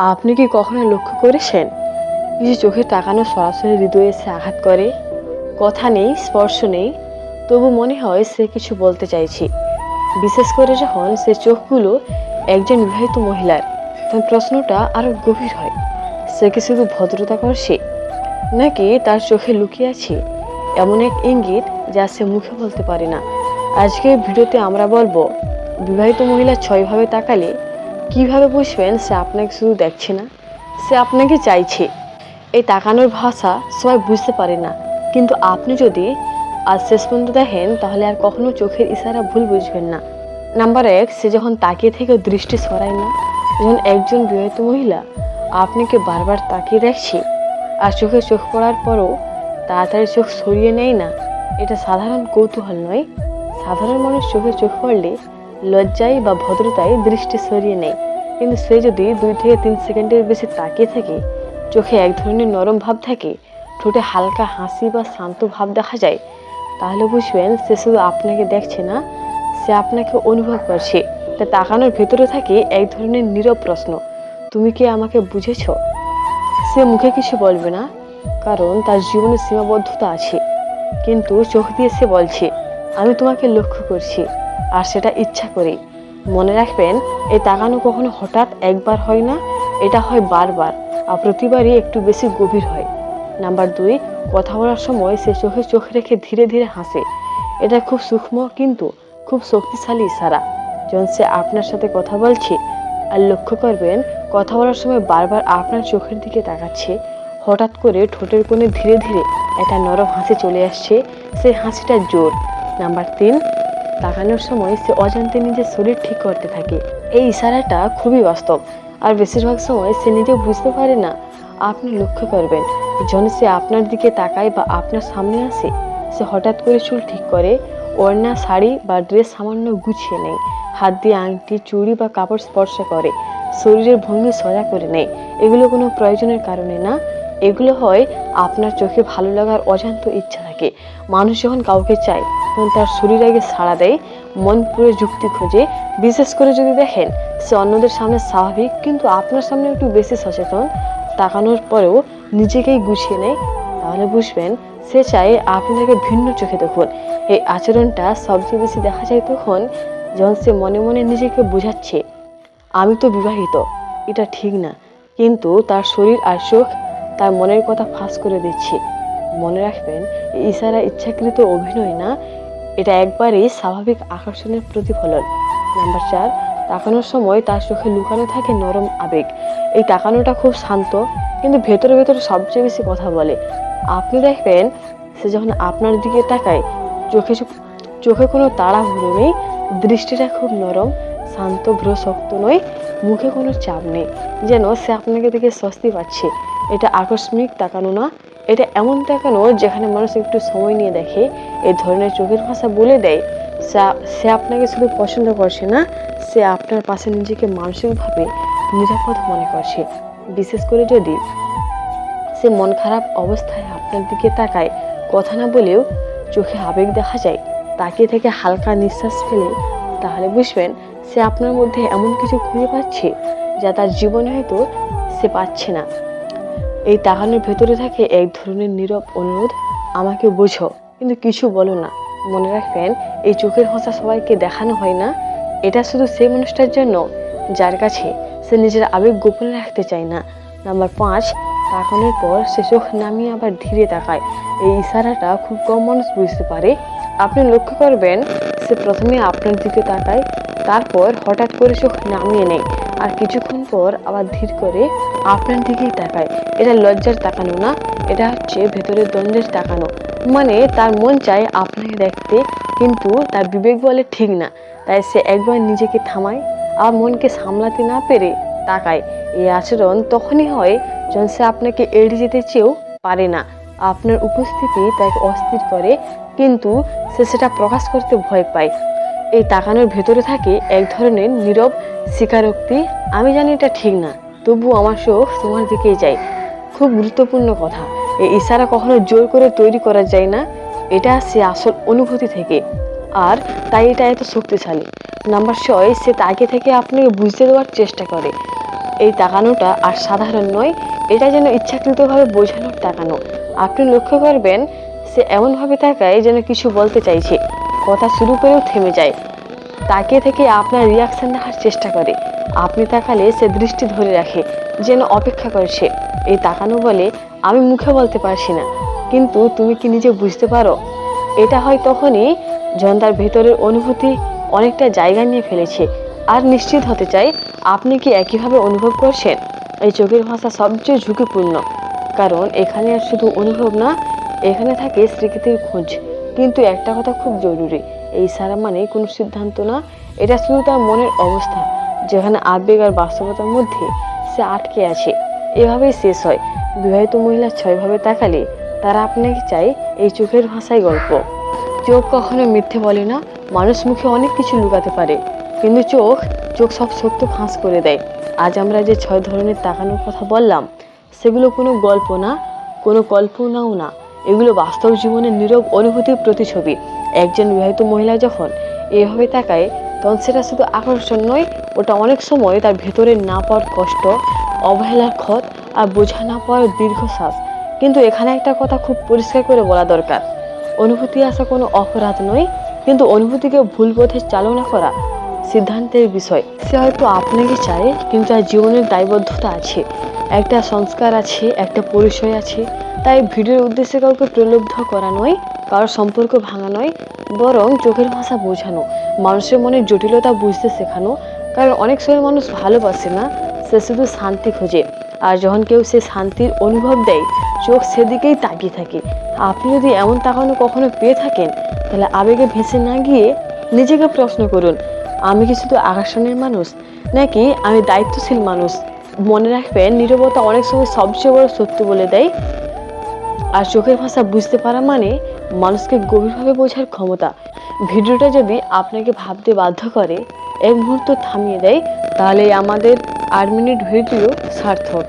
আপনি কি কখনো লক্ষ্য করেছেন কিছু চোখে তাকানো সরাসরি হৃদয়ে এসে আঘাত করে? কথা নেই, স্পর্শ নেই, তবু মনে হয় সে কিছু বলতে চাইছে। বিশেষ করে যখন সে চোখগুলো একজন বিবাহিত মহিলার, তখন প্রশ্নটা আরো গভীর হয়। সে কি শুধু ভদ্রতা করছে, নাকি তার চোখে লুকিয়ে আছে এমন এক ইঙ্গিত যা সে মুখে বলতে পারে না? আজকে ভিডিওতে আমরা বলবো, বিবাহিত মহিলা 6 ভাবে তাকালে কিভাবে বুঝবেন সে আপনাকে শুধু দেখছে না, সে আপনাকে চাইছে। এই তাকানোর ভাষা সবাই বুঝতে পারে না, কিন্তু আপনি যদি আজ শেষ পর্যন্ত দেখেন তাহলে আর কখনো চোখের ইশারা ভুল বুঝবেন না। নাম্বার 1, সে যখন তাকিয়ে থেকে দৃষ্টি সরায় না। যখন একজন বিবাহিত মহিলা আপনাকে বারবার তাকিয়ে দেখছে আর চোখে চোখ পড়ার পরও তাড়াতাড়ি চোখ সরিয়ে নেয় না, এটা সাধারণ কৌতূহল নয়। সাধারণ মানুষ চোখে চোখ পড়লে লজ্জায় বা ভদ্রতায় দৃষ্টি সরিয়ে নেয়, কিন্তু সে যদি 2 থেকে 3 সেকেন্ডের বেশি তাকিয়ে থাকে, চোখে এক ধরনের নরম ভাব থাকে, ঠোঁটে হালকা হাসি বা শান্ত ভাব দেখা যায়, তাহলে বুঝবেন সে শুধু আপনাকে দেখছে না, সে আপনাকে অনুভব করছে। তা তাকানোর ভেতরে থাকে এক ধরনের নীরব প্রশ্ন, তুমি কি আমাকে বুঝেছ? সে মুখে কিছু বলবে না, কারণ তার জীবনে সীমাবদ্ধতা আছে, কিন্তু চোখ দিয়ে সে বলছে, আমি তোমাকে লক্ষ্য করছি, আর সেটা ইচ্ছা করে। মনে রাখবেন, এই তাকানো কখনো হঠাৎ একবার হয় না, এটা হয় বারবার, আর প্রতিবারই একটু বেশি গভীর হয়। নাম্বার 2, কথা বলার সময় সে চোখে চোখ রেখে ধীরে ধীরে হাসে। এটা খুব সূক্ষ্ম কিন্তু খুব শক্তিশালী ইশারা। যখন সে আপনার সাথে কথা বলছে আর লক্ষ্য করবেন কথা বলার সময় বারবার আপনার চোখের দিকে তাকাচ্ছে, হঠাৎ করে ঠোঁটের কোণে ধীরে ধীরে একটা নরম হাসি চলে আসছে, সেই হাসিটা জোর। নাম্বার 3, তাকানোর সময় সে অজান্তে নিজের শরীর ঠিক করতে থাকে। এই ইশারাটা খুবই বাস্তব, আর বেশিরভাগ সময় সে নিজে বুঝতে পারে না। আপনি লক্ষ্য করবেন, যখন সে আপনার দিকে তাকায় বা আপনার সামনে আসে, সে হঠাৎ করে চুল ঠিক করে, ওড়না, শাড়ি বা ড্রেস সামান্য গুছিয়ে নেয়, হাত দিয়ে আংটি, চুড়ি বা কাপড় স্পর্শ করে, শরীরের ভঙ্গি সোজা করে নেয়। এগুলো কোনো প্রয়োজনের কারণে না, এগুলো হয় আপনার চোখে ভালো লাগার অজান্ত ইচ্ছা থাকে। মানুষ যখন কাউকে চায় তখন তার শরীর আগে সাড়া দেয়, মন পুরো যুক্তি খোঁজে। বিশেষ করে যদি দেখেন সে অন্যদের সামনে স্বাভাবিক, কিন্তু আপনার সামনে একটু বেশি সচেতন, তাকানোর পরেও নিজেকেই গুছিয়ে নেয়, তাহলে বুঝবেন সে চায় আপনি তাকে ভিন্ন চোখে দেখুন। এই আচরণটা সবচেয়ে বেশি দেখা যায় তখন যখন সে মনে মনে নিজেকে বোঝাচ্ছে, আমি তো বিবাহিত, এটা ঠিক না, কিন্তু তার শরীর আর চোখ তার মনের কথা ফাঁস করে দিচ্ছে। মনে রাখবেন, এই ইশারা ইচ্ছাকৃত অভিনয় না, এটা একবারেই স্বাভাবিক আকর্ষণের প্রতিফলন। নাম্বার 4, তাকানোর সময় তার চোখে লুকানো থাকে নরম আবেগ। এই তাকানোটা খুব শান্ত, কিন্তু ভেতরে ভেতরে সবচেয়ে বেশি কথা বলে। আপনি দেখবেন সে যখন আপনার দিকে তাকায়, চোখে চোখে কোনো তাড়াহুড়ো নেই, দৃষ্টিটা খুব নরম, শান্ত, ভ্রু শক্ত নয়, মুখে কোনো চাপ নেই, যেন সে আপনাকে দেখে স্বস্তি পাচ্ছে। এটা আকস্মিক তাকানো না, এটা এমন তাকানো যেখানে মানুষ একটু সময় নিয়ে দেখে। এই ধরনের চোখের ভাষা বলে দেয় সে আপনাকে শুধু পছন্দ করছে না, সে আপনার পাশে নিজেকে মানসিকভাবে নিরাপদ মনে করছে। বিশেষ করে যদি সে মন খারাপ অবস্থায় আপনার দিকে তাকায়, কথা না বলেও চোখে আবেগ দেখা যায়, তাকিয়ে থেকে হালকা নিঃশ্বাস ফেলে, তাহলে বুঝবেন সে আপনার মধ্যে এমন কিছু খুঁজে পাচ্ছে যা তার জীবনে হয়তো সে পাচ্ছে না। এই তাকানোর ভেতরে থাকে এক ধরনের নীরব অনুরোধ, আমাকে বোঝো কিন্তু কিছু বলো না। মনে রাখবেন, এই চোখের ভাষা সবাইকে দেখানো হয় না, এটা শুধু সেই মানুষটার জন্য যার কাছে সে নিজের আবেগ গোপনে রাখতে চায় না। নাম্বার 5, তাকানোর পর সে চোখ নামিয়ে আবার ধীরে তাকায়। এই ইশারাটা খুব কম মানুষ বুঝতে পারে। আপনি লক্ষ্য করবেন সে প্রথমে আপনার দিকে তাকায়, তারপর হঠাৎ করে চোখ নামিয়ে নেয়, আর কিছুক্ষণ পর আবার ধীর করে আপনার দিকেই তাকায়। এটা লজ্জার তাকানো না, এটা হচ্ছে ভেতরের দ্বন্দ্বের তাকানো। মানে তার মন চায় আপনাকে দেখতে, কিন্তু তার বিবেক বলে ঠিক না, তাই সে একবার নিজেকে থামায়, আর মনকে সামলাতে না পেরে তাকায়। এই আচরণ তখনই হয় যখন সে আপনাকে এড়িয়ে যেতে চেয়েও পারে না। আপনার উপস্থিতি তাকে অস্থির করে, কিন্তু সে সেটা প্রকাশ করতে ভয় পায়। এই তাকানোর ভেতরে থাকে এক ধরনের নীরব স্বীকারোক্তি, আমি জানি এটা ঠিক না, তবুও আমার চোখ তোমার দিকেই যায়। খুব গুরুত্বপূর্ণ কথা, এই ইশারা কখনো জোর করে তৈরি করা যায় না, এটা সে আসল অনুভূতি থেকে, আর তাই এটা এত শক্তিশালী। নাম্বার 6, সে আগে থেকে আপনাকে বুঝতে দেওয়ার চেষ্টা করে। এই তাকানোটা আর সাধারণ নয়, এটা যেন ইচ্ছাকৃতভাবে বোঝানোর তাকানো। আপনি লক্ষ্য করবেন সে এমনভাবে তাকায় যেন কিছু বলতে চাইছে, কথা শুরু করেও থেমে যায়, তাকিয়ে থেকে আপনার রিয়াকশন দেখার চেষ্টা করে। আপনি তাকালে সে দৃষ্টি ধরে রাখে, যেন অপেক্ষা করছে। এই তাকানো বলে, আমি মুখে বলতে পারছি না, কিন্তু তুমি কি নিজে বুঝতে পারো? এটা হয় তখনই যখন তার ভেতরের অনুভূতি অনেকটা জায়গা নিয়ে ফেলেছে আর নিশ্চিত হতে চাই আপনি কি একইভাবে অনুভব করছেন। এই চোখের ভাষা সবচেয়ে ঝুঁকিপূর্ণ, কারণ এখানে আর শুধু অনুভব না, এখানে থাকে স্বীকৃতির খোঁজ। কিন্তু একটা কথা খুব জরুরি, এই ইশারা মানে কোনো সিদ্ধান্ত না, এটা শুধু তার মনের অবস্থা, যেখানে আবেগ আর বাস্তবতার মধ্যে সে আটকে আছে। এভাবেই শেষ হয়। বিবাহিত মহিলা 6 ভাবে তাকালে তারা আপনাকে চায়, এই চোখের ভাষায় গল্প। চোখ কখনো মিথ্যে বলে না। মানুষ মুখে অনেক কিছু লুকাতে পারে, কিন্তু চোখ চোখ সব সত্য ফাঁস করে দেয়। আজ আমরা যে 6 ধরনের তাকানোর কথা বললাম, সেগুলো কোনো গল্প না, কোনো কল্পনাও না, এগুলো বাস্তব জীবনের নীরব অনুভূতির প্রতিছবি। একজন বিবাহিত মহিলা যখন এভাবে তাকায়, তখন সেটা শুধু আকর্ষণ নয়, ওটা অনেক সময় তার ভেতরে না পাওয়ার কষ্ট, অবহেলার ক্ষত আর বোঝা না পাওয়ার দীর্ঘশ্বাস। কিন্তু এখানে একটা কথা খুব পরিষ্কার করে বলা দরকার, অনুভূতি আসা কোনো অপরাধ নয়, কিন্তু অনুভূতিকে ভুল পথে চালনা করা সিদ্ধান্তের বিষয়। সে হয়তো আপনাকে চায়, কিন্তু তার জীবনের দায়বদ্ধতা আছে, একটা সংস্কার আছে, একটা পরিচয় আছে। তাই ভিডিওর উদ্দেশ্যে কাউকে প্রলুব্ধ করা নয়, কারোর সম্পর্ক ভাঙা নয়, বরং চোখের ভাষা বোঝানো, মানুষের মনের জটিলতা বুঝতে শেখানো। কারণ অনেক সময় মানুষ ভালোবাসে না, সে শুধু শান্তি খোঁজে। আর যখন কেউ সে শান্তির অনুভব দেয়, চোখ সেদিকেই তাকিয়ে থাকে। আপনি যদি এমন তাকানো কখনো পেয়ে থাকেন, তাহলে আবেগে ভেসে না গিয়ে নিজেকে প্রশ্ন করুন, আমি কি শুধু আকর্ষণের মানুষ, নাকি আমি দায়িত্বশীল মানুষ? মনে রাখবেন, নীরবতা অনেক সময় সবচেয়ে বড় সত্য বলে দেয়। আর চোখের ভাষা বুঝতে পারা মানে মানুষকে গভীরভাবে বোঝার ক্ষমতা। ভিডিওটা যদি আপনাকে ভাবতে বাধ্য করে, এক মুহূর্ত থামিয়ে দেয়, তাহলে আমাদের 8 মিনিট ভিডিও সার্থক।